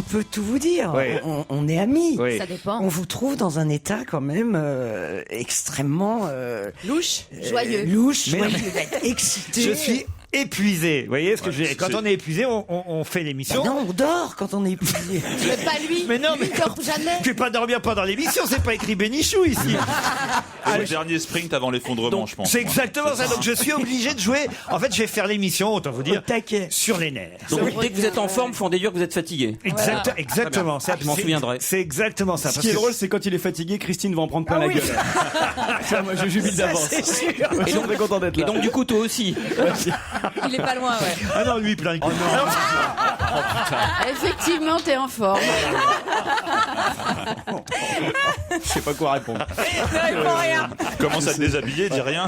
peut tout vous dire. Oui. On est amis. Oui. Ça dépend. On vous trouve dans un état quand même extrêmement Louche, joyeux. louche, Mais- joyeux, excité. Je suis épuisé. Vous voyez ce que je veux dire? Quand c'est- on est épuisé, on fait l'émission. Non, on dort quand on est épuisé. Mais pas lui. Mais non, mais il dort jamais. Je vais pas dormir pendant l'émission, c'est pas écrit Bénichou ici. C'est le dernier sprint avant l'effondrement, je pense. C'est exactement ça. Donc je suis obligé de jouer. En fait, je vais faire l'émission, autant vous dire, Au taquet. sur les nerfs. Donc, dès que vous êtes en forme, faut en déduire que vous êtes fatigué. Exactement. Je m'en souviendrai. C'est exactement ça. Ce Parce qui est que- drôle, c'est quand il est fatigué, Christine va en prendre plein la gueule. Ça, moi, je jubile d'avance. C'est sûr. Je suis très content d'être Et là. donc, du coup, toi aussi. Il est pas loin, ouais. Ah non, lui, plein de Effectivement, t'es en forme. Je sais pas quoi répondre. Commence à te déshabiller, dis rien.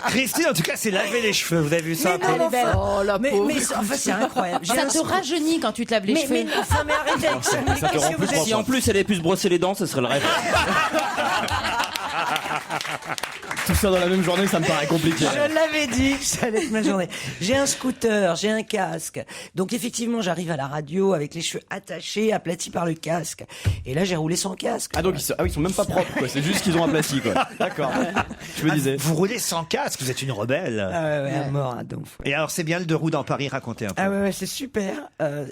Christine, en tout cas, c'est laver les cheveux. Vous avez vu ça? Mais non, enfin, Oh la mais, pauvre. mais en fait, c'est incroyable. J'ai Ça un te rajeunit quand tu te laves les cheveux. mais enfin, mais arrêtez avec ça. Mais Ça te qu'est-ce rend que plus vous êtes- Si en plus elle avait pu se brosser les dents, ce serait le rêve. Tout ça dans la même journée, ça me paraît compliqué. Je l'avais dit que ça allait être ma journée. J'ai un scooter, j'ai un casque. Donc effectivement, j'arrive à la radio avec les cheveux attachés, aplatis par le casque. Et là, j'ai roulé sans casque. Ah donc ils sont même pas propres quoi, c'est juste qu'ils ont aplati quoi. D'accord. Je me disais. Vous roulez sans casque, vous êtes une rebelle. Ah ouais, à mort, à donf. Et alors, c'est bien le deux roues dans Paris, racontez un peu. Ah ouais, c'est super.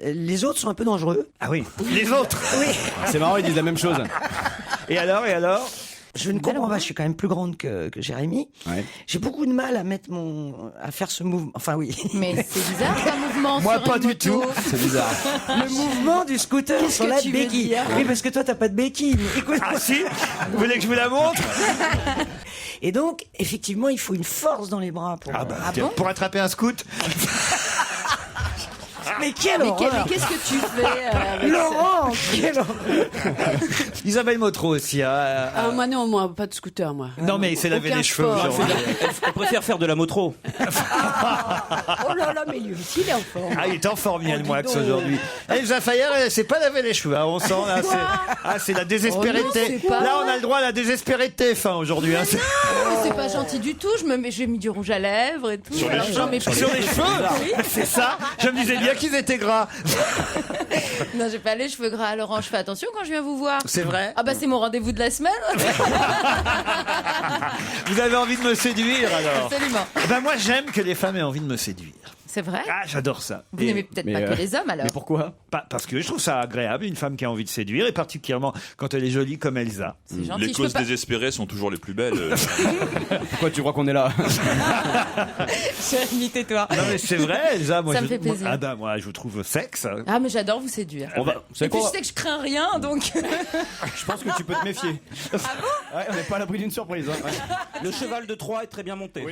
Les autres sont un peu dangereux. Ah oui, les autres. Oui. C'est marrant, ils disent la même chose. Et alors? Je ne comprends pas, je suis quand même plus grande que Jérémy. Ouais. J'ai beaucoup de mal à faire ce mouvement. Enfin oui. Mais c'est bizarre, c'est un mouvement Moi, sur pas une du moto. tout. C'est bizarre. Le mouvement du scooter Qu'est-ce sur que la tu veux béquille. dire Oui, parce que toi, t'as pas de béquille. Mais écoute. Ah si? Vous voulez que je vous la montre? Et donc, effectivement, il faut une force dans les bras pour. bon Pour attraper un scoot? Mais quelle Mais horreur. qu'est-ce que tu fais avec Laurent, quelle horreur. Isabelle Motro aussi. Ah, moi non, moi, pas de scooter, moi. Non, mais c'est laver Aucun les cheveux. sport. genre. Elle préfère faire de la motro. Oh là là, mais lui aussi, il est en forme. Ah, il est en forme, Yann dis Moix, donc. aujourd'hui. Elsa Fayer, elle s'est pas lavé les cheveux. Hein, on sent, là, c'est la désespérée Oh non, de TF1. c'est pas Là, on vrai. a le droit à la désespérée de TF1 aujourd'hui. Hein. C'est pas gentil du tout. J'ai mis du rouge à lèvres et tout. Sur les cheveux. J'en mets plus. Sur les cheveux? C'est ça? Je me disais bien qu'ils étaient gras. Non, j'ai pas les cheveux gras. Laurent, je fais attention quand je viens vous voir. C'est vrai? Ah bah c'est mon rendez-vous de la semaine. Vous avez envie de me séduire, alors? Absolument. Eh ben, moi, j'aime que les femmes aient envie de me séduire. C'est vrai. Ah, j'adore ça. Vous Et- n'aimez peut-être mais, pas que les hommes alors. Mais pourquoi? Parce que je trouve ça agréable, une femme qui a envie de séduire, et particulièrement quand elle est jolie comme Elsa. C'est gentil. Les je peux causes pas- désespérées sont toujours les plus belles. Pourquoi tu crois qu'on est là? Jérémy, tais-toi. Non mais c'est vrai, Elsa, moi Ça me fait plaisir. Ah ben moi je vous trouve sexe. Ah mais j'adore vous séduire. On va. Et puis je sais que je crains rien donc. Je pense que tu peux te méfier. Ah bon? Ouais, on n'est pas à l'abri d'une surprise. Hein. Ouais. Le cheval de Troie est très bien monté.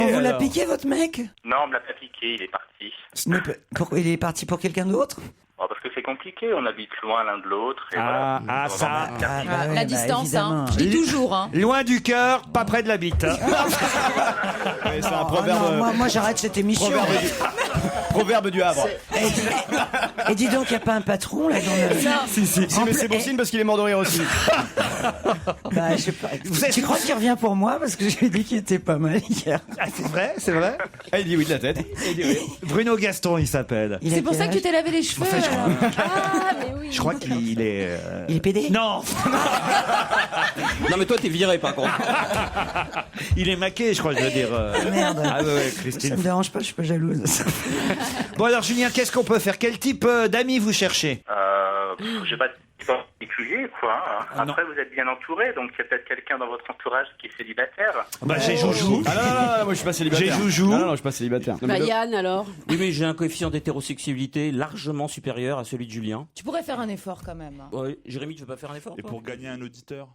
On vous l'a alors piqué, votre mec? Non, on me l'a pas piqué, il est parti. Pourquoi il est parti pour quelqu'un d'autre? Bon, parce que c'est compliqué, on habite loin l'un de l'autre. Et voilà. Ah, ça. Ah, bah ouais, La bah, distance, évidemment. hein. Je dis toujours, hein. Loin du cœur, pas près de la bite. hein. Ouais, c'est un Oh proverbe. non, moi j'arrête cette émission. Proverbe du Havre. Et dis donc, il n'y a pas un patron là dans le. Si, mais c'est bon signe parce qu'il est mort de rire aussi. Bah, je sais pas. Tu crois qu'il revient pour moi? Parce que j'ai dit qu'il était pas mal hier. Ah, c'est vrai, c'est vrai. Ah, il dit oui de la tête. Il dit oui. Bruno Gaston, il s'appelle. Il a C'est pour quel ça que tu âge? t'es lavé les cheveux. alors. Ah mais oui. Je crois qu'il est. Il est pédé? Non, Non mais toi t'es viré par contre. il est maqué, je crois, je veux dire. Merde. Ah ouais, Ça Christine. me dérange pas, je suis pas jalouse. Bon alors Julien, qu'est-ce qu'on peut faire? Quel type d'amis vous cherchez? J'ai pas de type particulier, quoi. Hein. Ah, non. Après, vous êtes bien entouré, donc il y a peut-être quelqu'un dans votre entourage qui est célibataire. Bah j'ai Joujou. Ah non, moi je suis pas célibataire. J'ai Joujou. Non, je suis pas célibataire. Non, mais Bah, le- Yann, alors. Oui mais j'ai un coefficient d'hétérosexualité largement supérieur à celui de Julien. Tu pourrais faire un effort quand même. hein. Ouais, Jérémy, tu veux pas faire un effort Et toi pour gagner un auditeur.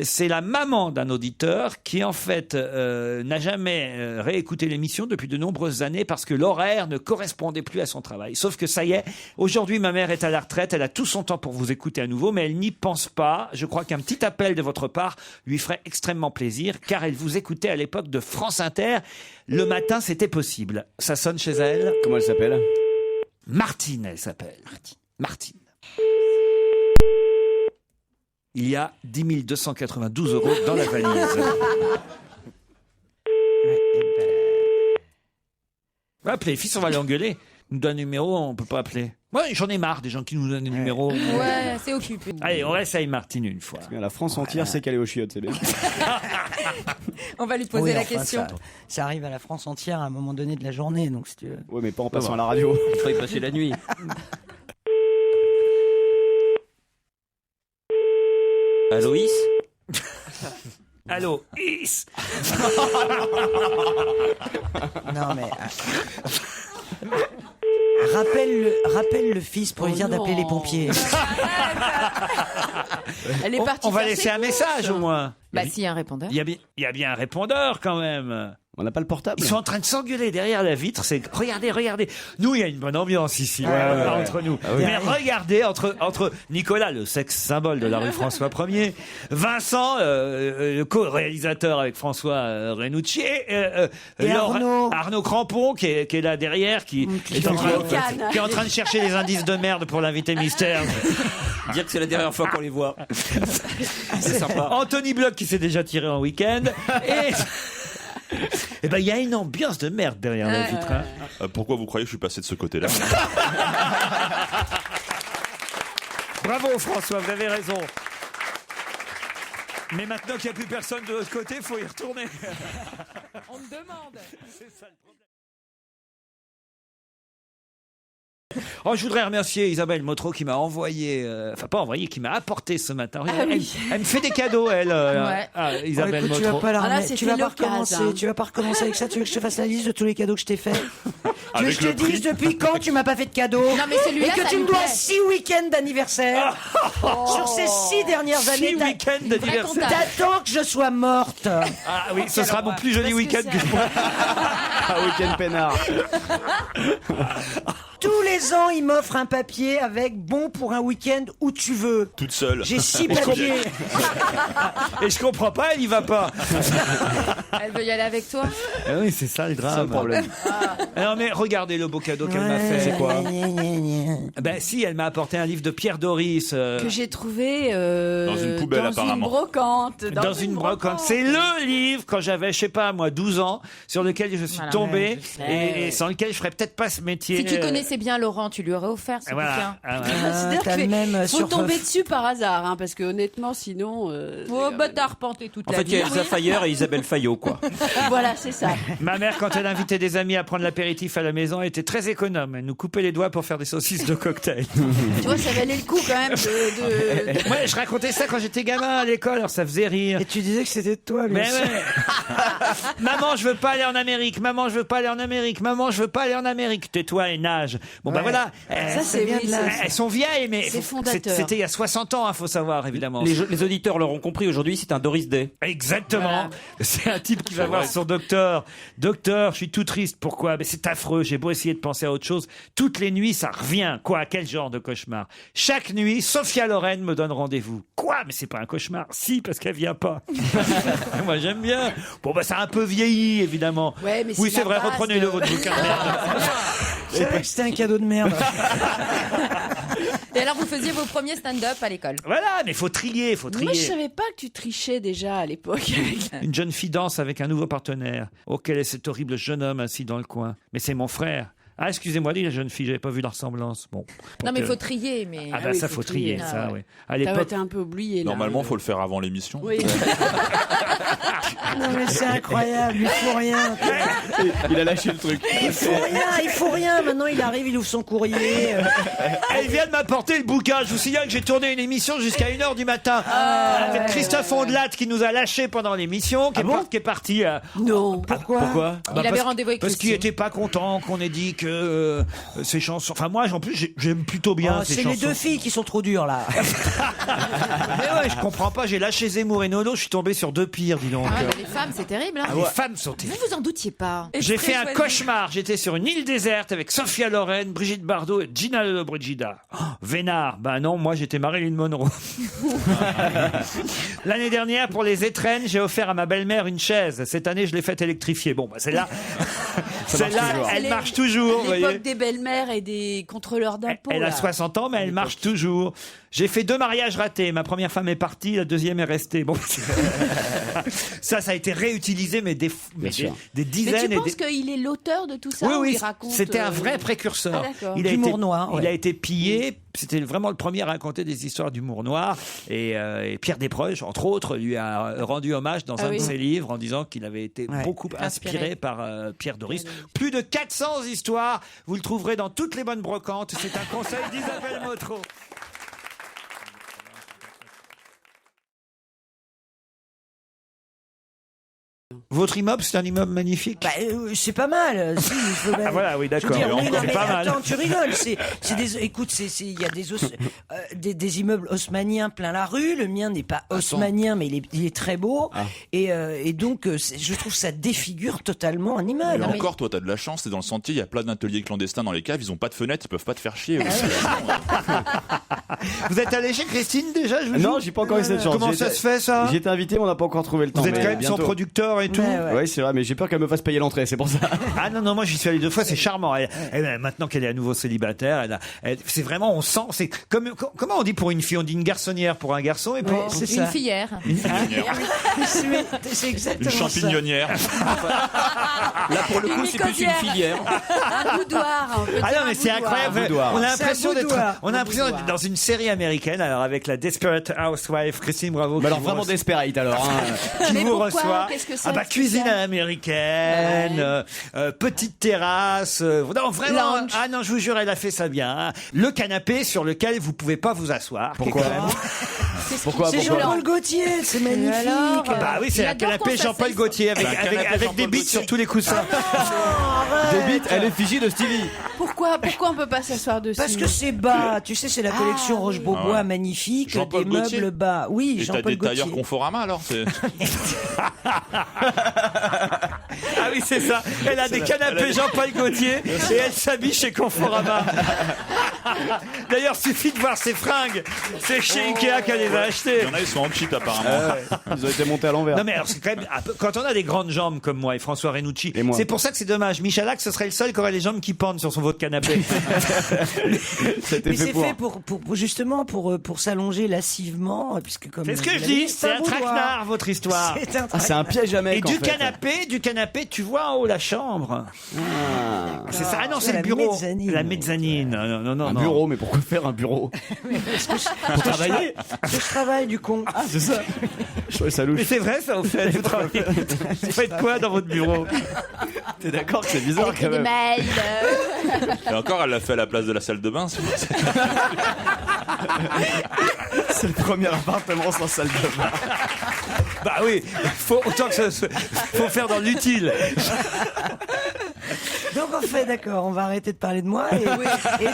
C'est la maman d'un auditeur qui en fait n'a jamais réécouté l'émission depuis de nombreuses années parce que l'horaire ne correspondait plus à son travail. Sauf que ça y est, aujourd'hui ma mère est à la retraite, elle a tout son temps pour vous écouter à nouveau, mais elle n'y pense pas. Je crois qu'un petit appel de votre part lui ferait extrêmement plaisir car elle vous écoutait à l'époque de France Inter. Le matin, c'était possible. Ça sonne chez elle. Comment elle s'appelle? Martine, elle s'appelle. Martine. il y a 10 292 € dans la valise. Appelez, fils, on va l'engueuler. Il nous donne un numéro, on peut pas appeler. Moi, j'en ai marre des gens qui nous donnent des numéros. Ouais, c'est occupé. Allez, on essaye Martine une fois. La France entière sait qu'elle est au chiottes, c'est bien. On va lui poser Oui, la enfin, question. ça arrive à la France entière à un moment donné de la journée, donc si tu veux. Ouais, mais pas en passant à la radio. Il faut y passer la nuit. Aloïs? Allô, Is. Non mais rappelle le fils pour lui dire d'appeler les pompiers. Elle est partie. On va faire laisser ses un message courses. au moins. Bah, s'il y a un répondeur. Il y a bien un répondeur quand même. On n'a pas le portable. Ils sont en train de s'engueuler derrière la vitre. C'est regardez. Nous, il y a une bonne ambiance ici entre nous. Ah oui. Mais regardez entre Nicolas, le sexe symbole de la rue François 1er, Vincent, le co-réalisateur avec François Renucci, Et Arnaud Crampon qui est là derrière, qui est en train de chercher les indices de merde pour l'invité mystère. Dire que c'est la dernière fois qu'on les voit. C'est sympa. Anthony Bloch qui s'est déjà tiré en week-end. Et ben il y a une ambiance de merde derrière la vitre. Hein. Pourquoi vous croyez que je suis passé de ce côté-là? Bravo François, vous avez raison. Mais maintenant qu'il n'y a plus personne de l'autre côté, il faut y retourner. On me demande. C'est ça le problème. Oh, je voudrais remercier Isabelle Motro qui m'a envoyé, qui m'a apporté ce matin. Elle me fait des cadeaux, elle, Isabelle Écoute, Motro. tu vas pas recommencer avec ça. Tu veux que je te fasse la liste de tous les cadeaux que je t'ai fait? Tu veux que je te dise depuis quand tu m'as pas fait de cadeau? Non, mais celui-là, et que ça tu lui me dois plaît. 6 week-ends d'anniversaire. Sur ces 6 dernières années, 6 week-ends d'anniversaire. t'attends que je sois morte. Ah oui, ce sera mon plus joli week-end que je pourrai. Un week-end peinard. Tous les ans, il m'offre un papier avec bon pour un week-end où tu veux. Toute seule. J'ai 6 papiers. Et je comprends pas, elle y va pas. Elle veut y aller avec toi. Ah oui, c'est ça le drame. C'est le problème. Non mais regardez le beau cadeau qu'elle m'a fait. C'est quoi? Ben si, elle m'a apporté un livre de Pierre Doris. Que j'ai trouvé Dans une poubelle, dans apparemment. Une brocante. Dans une brocante. C'est le livre, quand j'avais, je sais pas moi, 12 ans, sur lequel je suis Voilà, tombé je sais. et sans lequel je ferais peut-être pas ce métier. Si tu connaissais bien Laurent, tu lui aurais offert ce bouquin. Ah, voilà. C'est-à-dire t'as qu'il même faut sur- tomber dessus par hasard, hein, parce que honnêtement, sinon. Oh, bah t'as arpenté toute En la fait, il y vie. a Elsa Fayer et Isabelle Fayot, quoi. Voilà, c'est ça. Ma mère, quand elle invitait des amis à prendre l'apéritif à la maison, était très économe. Elle nous coupait les doigts pour faire des saucisses de cocktail. Tu vois, ça valait le coup quand même de... Ouais, je racontais ça quand j'étais gamin à l'école, alors ça faisait rire. Et tu disais que c'était de toi, bien Mais sûr. ouais. Maman, je veux pas aller en Amérique. Maman, je veux pas aller en Amérique. Maman, je veux pas aller en Amérique. Tais-toi et nage. Bon, bah Ouais. voilà. Ça, c'est bien de là. Elles sont vieilles, mais C'est fondateur. c'était il y a 60 ans, faut savoir, évidemment. Les auditeurs l'auront compris, aujourd'hui, c'est un Doris Day. Exactement. Voilà. C'est un type qui va voir son docteur. Docteur, je suis tout triste. Pourquoi? Mais c'est affreux. J'ai beau essayer de penser à autre chose. Toutes les nuits, ça revient. Quoi? Quel genre de cauchemar? Chaque nuit, Sophia Loren me donne rendez-vous. Quoi? Mais c'est pas un cauchemar. Si, parce qu'elle vient pas. Moi, j'aime bien. Bon, bah, ça a un peu vieilli, évidemment. Ouais, mais Oui, c'est c'est la vrai. base Reprenez-le, de- votre bouquin de merde. C'est vrai que c'était un cadeau de merde. Et alors, vous faisiez vos premiers stand-up à l'école. Voilà, mais faut trier, faut Moi, je trier. savais pas que tu trichais déjà à l'époque. Une jeune fille danse avec un nouveau partenaire. Oh, quel est cet horrible jeune homme assis dans le coin? Mais c'est mon frère. Ah, excusez-moi, dit la jeune fille, j'avais pas vu la ressemblance. Bon. Non, mais il faut trier. Mais... Ah, bah, oui, ça, faut faut trier, trier. ça, Ah, oui. À T'as l'époque. été un peu oublié là. Normalement, faut le faire avant l'émission. Oui. Non, mais c'est incroyable, il faut rien. Il a lâché le truc. Il faut rien. Maintenant, il arrive, il ouvre son courrier. Elle vient de m'apporter le bouquin. Je vous signale que j'ai tourné une émission jusqu'à 1h du matin avec Christophe Ondelat qui nous a lâchés pendant l'émission, qui est parti. Non. Pourquoi? Il avait rendez-vous avec Parce qu'il Christine. était pas content qu'on ait dit que ces chansons. Enfin, moi, en plus, j'aime plutôt bien Oh, ces c'est chansons. les deux filles qui sont trop dures, là. Mais ouais, je comprends pas. J'ai lâché Zemmour et Nolo. Je suis tombé sur deux pires, dis donc. Ah, mais les femmes, c'est terrible. Hein. Les femmes sont terribles. Vous vous en doutiez pas. J'ai fait un choisi. cauchemar. J'étais sur une île déserte avec Sophia Loren, Brigitte Bardot et Gina Lollobrigida. Oh, vénard. Ben non, moi j'étais Marilyn Monroe. L'année dernière, pour les étrennes, j'ai offert à ma belle-mère une chaise. Cette année, je l'ai faite électrifier. Bon, bah, celle-là, elle C'est marche toujours. Vous L'époque voyez. des belles-mères et des contrôleurs d'impôts. Elle a là. 60 ans, mais elle marche toujours. J'ai fait 2 mariages ratés. Ma première femme est partie, la deuxième est restée. Bon, ça a été réutilisé, mais des dizaines. Mais tu penses qu'il est l'auteur de tout ça? Oui, ou oui, il raconte, c'était un vrai précurseur. Ah, d'accord. Il a D'humour noir, il a été pillé. C'était vraiment le premier à raconter des histoires d'humour noir. Et Pierre Desproges, entre autres, lui a rendu hommage dans un de ses livres en disant qu'il avait été beaucoup inspiré par Pierre Doris. Plus de 400 histoires. Vous le trouverez dans toutes les bonnes brocantes. C'est un conseil d'Isabelle Motro. Votre immeuble, c'est un immeuble magnifique. C'est pas mal. Si, Ah voilà, oui, d'accord. C'est pas mal. Attends, tu rigoles. Écoute, il y a des immeubles haussmanniens plein la rue. Le mien n'est pas haussmannien, mais il est très beau. Et donc, je trouve que ça défigure totalement un immeuble. Et encore, toi, t'as de la chance. T'es dans le sentier. Il y a plein d'ateliers clandestins dans les caves. Ils ont pas de fenêtres. Ils peuvent pas te faire chier. Vous êtes allé chez Christine déjà? Non, j'ai pas encore eu cette chance. Comment ça se fait, ça? J'ai été invité, mais on n'a pas encore trouvé le temps. Vous êtes quand même bientôt. son producteur et tout. Oui, c'est vrai, mais j'ai peur qu'elle me fasse payer l'entrée, c'est pour ça. Ah non, moi j'y suis allé 2 fois, c'est charmant. Maintenant qu'elle est à nouveau célibataire, c'est vraiment, on sent, c'est comment on dit pour une fille? On dit une garçonnière pour un garçon et pour c'est Une ça. fillère. C'est exactement Une champignonnière. Là, pour le coup, c'est plus une filière. Un boudoir. Ah non, mais c'est incroyable. boudoir. On a l'impression C'est un d'être boudoir. dans une série américaine, alors avec la Desperate Housewife, Christine Bravo. Mais alors vraiment desperate alors. qui Mais vous pourquoi? reçoit. Qu'est-ce que c'est que Cuisine ça? à l'américaine, petite terrasse. Non, vraiment. Lounge. Ah non, je vous jure, elle a fait ça bien. Hein. Le canapé sur lequel vous pouvez pas vous asseoir. Pourquoi? Pourquoi? C'est Jean-Paul Gaultier, c'est magnifique. alors Bah oui, c'est Il un adore canapé quand ça Jean-Paul fait- Gaultier avec des bites sur tous les coussins. Des bites, elle est figie de Stevie. Pourquoi on peut pas s'asseoir dessus? Parce que c'est bas, tu sais, c'est la collection Roche-Beaubois Ah ouais. magnifique, Jean-Paul des Gaultier. meubles bas. Oui, Et t'as Jean-Paul des tailleurs Gaultier. Conforama alors Ah oui, c'est ça. Elle a des canapés Jean-Paul Gaultier et elle s'habille chez Conforama. D'ailleurs, suffit de voir ses fringues. C'est chez Ikea qu'elle les a achetées. Il y en a, ils sont en cheat apparemment. Ils ont été montés à l'envers. Non mais alors c'est quand même quand on a des grandes jambes comme moi et François Renucci, Et moi. c'est pour ça que c'est dommage. Michalak, ce serait le seul qui aurait les jambes qui pendent sur son votre canapé. C'était Mais fait c'est pour. fait pour justement pour s'allonger lascivement, puisque comme C'est ce que vous je l'avez dis. dit, C'est un boudoir. traquenard votre histoire. C'est un Ah, c'est un piège à mec. Et en du fait. canapé, tu vois en haut la chambre. C'est ça. Ah non, c'est la le bureau. mezzanine. La mezzanine. Non. Un bureau, mais pourquoi faire un bureau? Pour travailler. Je travaille du con. Ah, c'est ça. Je trouvais ça Mais louche. c'est vrai ça, vous faites. Vous travaillez. Vous faites quoi dans votre bureau? T'es d'accord que c'est bizarre Avec quand des même. mails. Et encore, elle l'a fait à la place de la salle de bain. C'est le premier appartement sans salle de bain. Bah oui, faut faire dans l'utile. Donc en fait, d'accord, on va arrêter de parler de moi. Et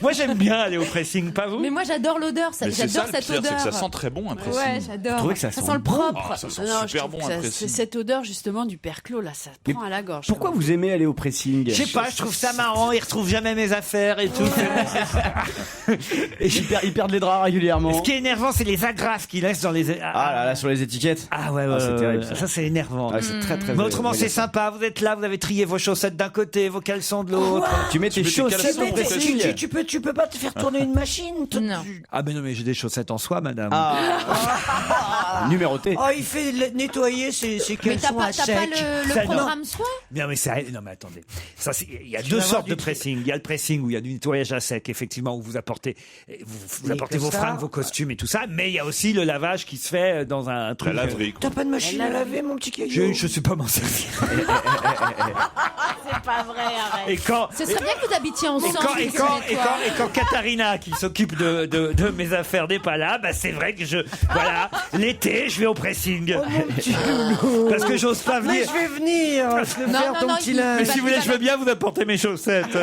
Moi j'aime bien aller au pressing, pas vous? Mais moi j'adore l'odeur, Mais c'est ça j'adore le cette pire, c'est odeur. que ça sent très bon un pressing. Ouais, j'adore. trouvez que ça sent sent le bon propre. Ah, ça sent Non, je super trouve bon que un c'est pressing. cette odeur justement du perclos là, ça prend à la gorge. Pourquoi quoi. vous aimez aller au pressing? Je sais pas, je trouve ça marrant, ils retrouvent jamais mes affaires et tout. Et ils perdent les draps régulièrement. Ce qui est énervant, c'est les agrafes qu'ils laissent dans les... Ah là là, sur les étiquettes. Ah ouais, Ah, c'est terrible, ça. ça c'est énervant. Ah, c'est très très. Mais autrement, c'est agaçant. sympa, vous êtes là, vous avez trié vos chaussettes d'un côté, vos caleçons de l'autre. Tu mets tes mets tes chaussettes caleçons, au mais pressing. tu peux pas te faire tourner une machine. Non. Ah mais non, mais j'ai des chaussettes en soie, madame. Numéroté. Oh, il fait nettoyer ses Mais caleçons à t'as pas sec. le Ça, non. programme soin? Non mais non mais attendez, ça il y a Tu deux vas sortes avoir de du pressing. Il y a le pressing où il y a du nettoyage à sec, effectivement, où vous apportez Les apportez vos costards. fringues, vos costumes et tout ça. Mais il y a aussi le lavage qui se fait dans un truc. La laverie, quoi. T'as pas de machine à laver, mon petit caillou? Je sais pas m'en servir. C'est pas vrai, arrête. Et quand Ce serait bien que vous habitiez ensemble. et quand Katharina, qui s'occupe de mes affaires, n'est pas là, bah c'est vrai que voilà, l'été, je vais au pressing. Oh, mon petit loulou. Parce que j'ose pas Mais venir. je vais venir te faire ton petit linge. Mais si vous voulez, je veux bien vous apporter mes chaussettes.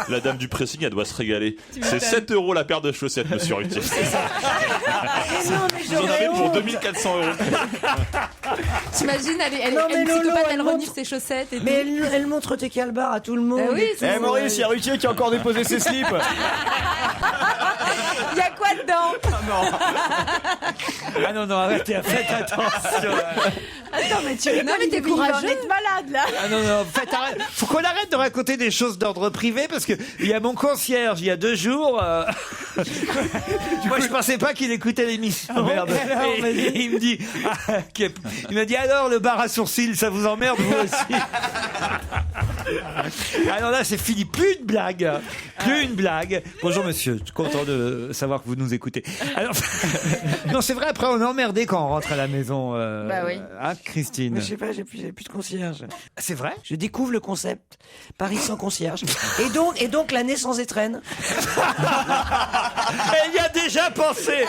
La dame du pressing, elle doit se régaler. C'est 7 € la paire de chaussettes, monsieur Ruquier. Non, mais Vous en j'aurais avez pour honte. 2400 €. T'imagines, elle Non, mais est Lolo, psychopathe, elle elle montre- renifle ses chaussettes et tout. Mais elle montre tes calbars à tout le monde. Ah oui, c'est Eh Maurice, il y a Ruquier qui a encore déposé ses slips. Il y a quoi dedans? Ah non, arrêtez, faites attention. Attends, mais tu rigoles, Non, mais t'es il va en courageux. être malade, là. Ah non, faut qu'on arrête de raconter des choses d'ordre privé parce que il y a mon concierge il y a 2 jours. Moi, je pensais pas qu'il écoutait l'émission. merde. Et il me dit, il m'a dit alors le bar à sourcils, ça vous emmerde vous aussi. Alors là, c'est fini, plus une blague. Bonjour monsieur, je suis content de savoir que vous nous écoutez. Alors, non, c'est vrai. Après, on est emmerdé quand on rentre à la maison. Bah oui. Hein, Christine. Mais je sais pas, j'ai plus de concierge. C'est vrai. Je découvre le concept. Paris sans concierge. Et donc l'année sans étrenne. Elle y a déjà pensé.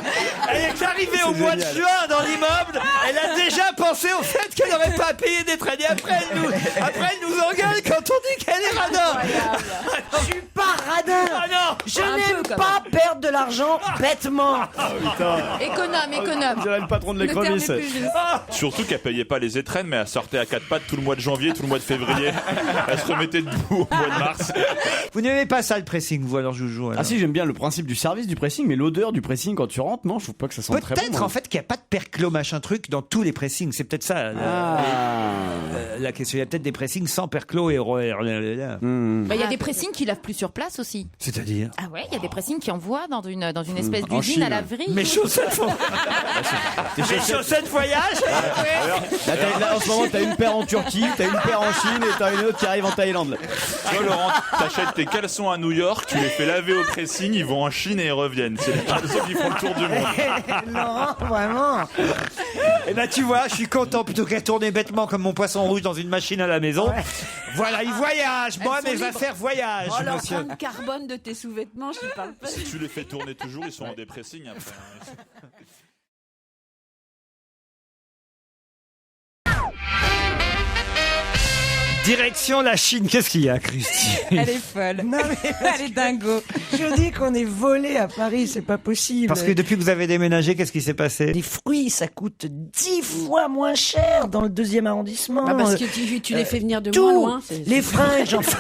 Elle est arrivée au mois de juin dans l'immeuble. Elle a déjà pensé au fait qu'elle n'aurait pas payé des traînées. Après, elle nous engueule quand on dit qu'elle est radin. Je suis pas radin. Ah non. Je Un n'aime peu, quand pas perdre de l'argent bêtement. Économe. On dirait le patron de l'écrevisse. Surtout qu'elle payait pas les étrennes, mais elle sortait à 4 pattes tout le mois de janvier, tout le mois de février. Elle se remettait debout au mois de mars. Vous n'aimez pas ça le pressing, vous alors Joujou alors. Ah si, j'aime bien le principe du service du pressing, mais l'odeur du pressing quand tu rentres, non, je trouve pas que ça sent très bon. Peut-être en fait qu'il n'y a pas de perclos machin truc dans tous les pressings. C'est peut-être ça la question. Il y a peut-être des pressings sans perclos et Il y a des pressings qui lavent plus sur place aussi. C'est-à-dire. Ah ouais, il y a des pressings qui envoient dans une espèce En d'usine Chine. à laverie. Mes chaussettes voyage. Là, en ce moment, t'as une paire en Turquie, t'as une paire en Chine et t'as une autre qui arrive en Thaïlande. Toi, Laurent, t'achètes tes caleçons à New York, tu les fais laver au pressing, ils vont en Chine et ils reviennent. C'est les caleçons qui font le tour du monde. Non, vraiment. Eh ben tu vois, je suis content plutôt qu'à tourner bêtement comme mon poisson rouge dans une machine à la maison. Voilà, il voyage. Moi, Elles sont mes libres. affaires voyagent, Oh, monsieur. l'empreinte carbone de tes sous-vêtements, je parle pas. Si tu les fais tourner toujours, ils sont en dépressing après. Direction la Chine. Qu'est-ce qu'il y a, Christine? Elle est folle. Non, mais Elle est dingo. je dis qu'on est volé à Paris, c'est pas possible. Parce que depuis que vous avez déménagé, qu'est-ce qui s'est passé? les fruits, ça coûte 10 fois moins cher dans le 2e arrondissement. Bah parce que tu les fais venir de Tout, moins loin. les fringues, j'en fais.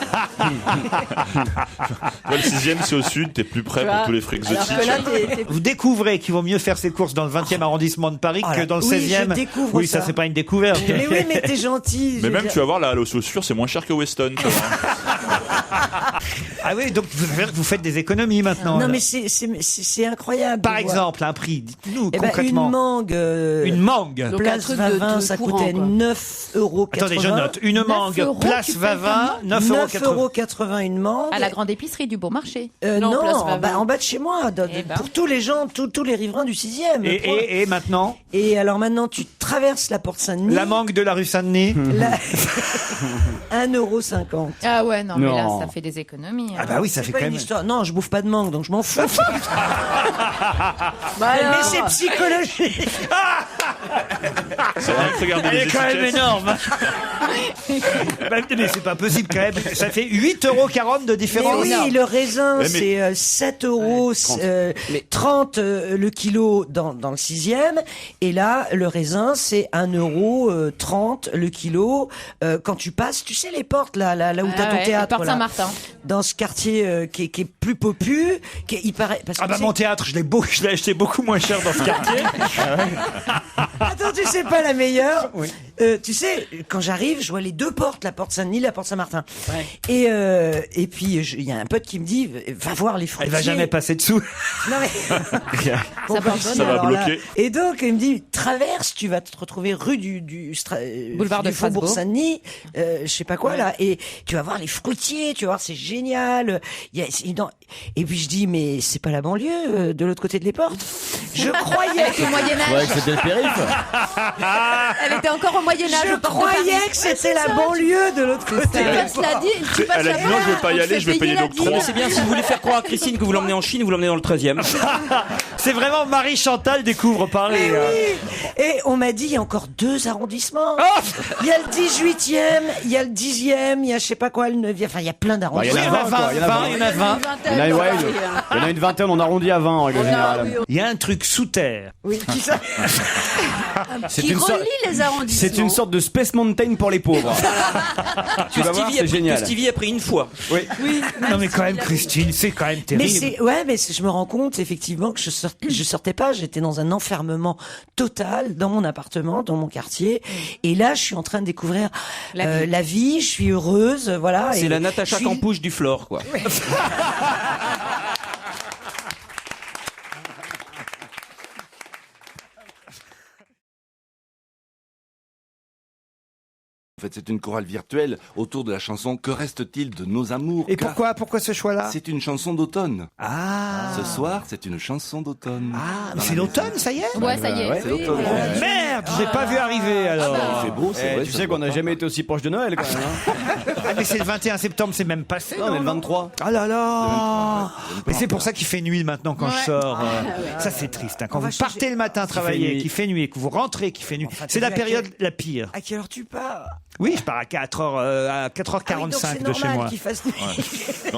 Toi, le 6ème, c'est au sud, t'es plus près pour tous les fruits Alors exotiques. que là, t'es Vous découvrez qu'il vaut mieux faire ses courses dans le 20e arrondissement de Paris que dans le Oui, 16e. je découvre Oui, ça ça. c'est pas une découverte. Mais oui, mais t'es gentil. Mais même, tu vas voir, là, à l'eau chaussure, c'est moins cher que Weston. Tu vois. Ah oui, donc vous faites des économies maintenant. Non, alors. mais c'est incroyable. Par de voir. exemple, un prix, dites-nous Eh ben, concrètement. une mangue. Une mangue. Donc, un Place truc de Vavin, ça courant, coûtait quoi. 9,80 €. Attendez, je note. Une mangue, 9 € place tu payes Vavin, 9,80 9,80 € une mangue. À la grande épicerie du Bon Marché. Non, Non, Place Vavin. en bas de chez moi, Eh ben. pour tous les gens, tous les riverains du 6e. Et maintenant, Et alors maintenant, tu traverses la porte Saint-Denis. la mangue de la rue Saint-Denis. 1,50 €. Ah ouais, non, mais là, Non. ça fait des économies. Ah hein. bah oui, ça C'est fait pas quand une même. histoire. Non, je bouffe pas de mangue, donc je m'en fous. Bah alors. Mais c'est psychologique. C'est vrai que regarder Elle les est quand même étiquettes. énorme. Bah, mais c'est pas possible quand même. Ça fait 8,40 € de Mais différence. oui, le raisin, mais- c'est 7,30 € le kilo dans le 6e. Et là, le raisin, c'est 1,30 € le kilo. Quand tu passes, tu sais, les portes, là où t'as ton théâtre. Porte là. Saint-Martin. Dans ce quartier qui est plus popu, il paraît. Parce que Ah bah tu mon sais- théâtre, je l'ai acheté beaucoup moins cher dans ce quartier. Attends, tu sais pas la meilleure. Tu sais, quand j'arrive, je vois les deux portes, la porte Saint-Denis, la porte Saint-Martin. Et puis il y a un pote qui me dit, va voir les fruitiers. Elle va jamais passer dessous. Non mais Ça pardonne. Ça va alors là. bloquer. Et donc il me dit, traverse, tu vas te retrouver rue du Boulevard de Faubourg Strasbourg. Saint-Denis, je sais pas quoi là, et tu vas voir les fruitiers, tu vas voir, c'est génial. Et puis je dis, mais c'est pas la banlieue de l'autre côté de les portes. Je croyais. Au Moyen-Âge. Ouais, c'était le périph'. Elle était encore au Moyen-Âge. Je croyais que c'était la banlieue de l'autre côté. Tu passes la dit, tu passes Elle a la dit non, je vais pas y on te aller, fait je vais payer la l'octroi. Mais c'est bien, si vous voulez faire croire à Christine que vous l'emmenez en Chine, vous l'emmenez dans le 13e. C'est vraiment Marie Chantal découvre Paris. Mais oui. Et on m'a dit, il y a encore 2 arrondissements. Oh Il y a le 18e, il y a le 10e, il y a je sais pas quoi, le 9e. Enfin, il y a plein Bah, il y d'arrondissements. en a 20, quoi, il y en a 20. il y en a 20. Il y en a, ouais, il y en a une vingtaine, on arrondit à 20 en règle générale. Il y a un truc sous terre. Oui, qui ça C'est Qui une sorte- relie les arrondissements. C'est une sorte de Space Mountain pour les pauvres. Tu vas voir, c'est génial. Que Stevie a pris une fois. Oui. Oui, Non mais quand même, Christine, c'est quand même Mais terrible. je me rends compte effectivement que je sortais pas, j'étais dans un enfermement total dans mon appartement, dans mon quartier, et là je suis en train de découvrir la vie, je suis heureuse, voilà. C'est et la Natacha je suis- Campouche du Flore, quoi. En fait, c'est une chorale virtuelle autour de la chanson Que reste-t-il de nos amours? Et Car pourquoi ce choix-là? c'est une chanson d'automne. Ah. Ce soir, c'est une chanson d'automne. Ah, mais c'est l'automne, ça y est? Ouais, ça y est. C'est l'automne. Merde, je l'ai pas vu arriver alors. Il fait beau, c'est vrai. Tu ça sais se qu'on voit n'a pas. jamais été aussi proche de Noël quand même. Hein. Ah, mais c'est le 21 septembre, c'est même passé. Non, on est le 23. Ah là là. Mais c'est pour ça qu'il fait nuit maintenant quand je sors. Ça c'est triste. Hein. Quand On va vous partez le matin travailler, nuit. qu'il fait nuit, et que vous rentrez, qu'il fait nuit, Enfin, c'est t'as la vu à période la pire. À quelle heure tu pars? Oui, je pars à 4h, à 4h45 de chez moi. Qu'il fasse nuit.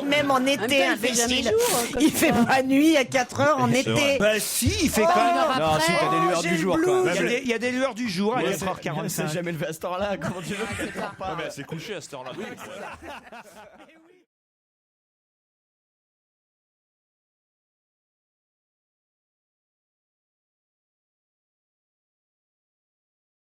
Même en été, il fait jamais imbécile. jour, quand Il tu fait vas. pas nuit à 4 heures en été. vrai. Bah si, il fait Oh, quand même. Non, si, t'as des lueurs j'ai du le jour blues. quand même. Il y a des lueurs du jour à Ouais, 4h45. c'est jamais levé à cette heure-là. Comment tu veux? Ouais, mais elle s'est couchée à cette heure-là.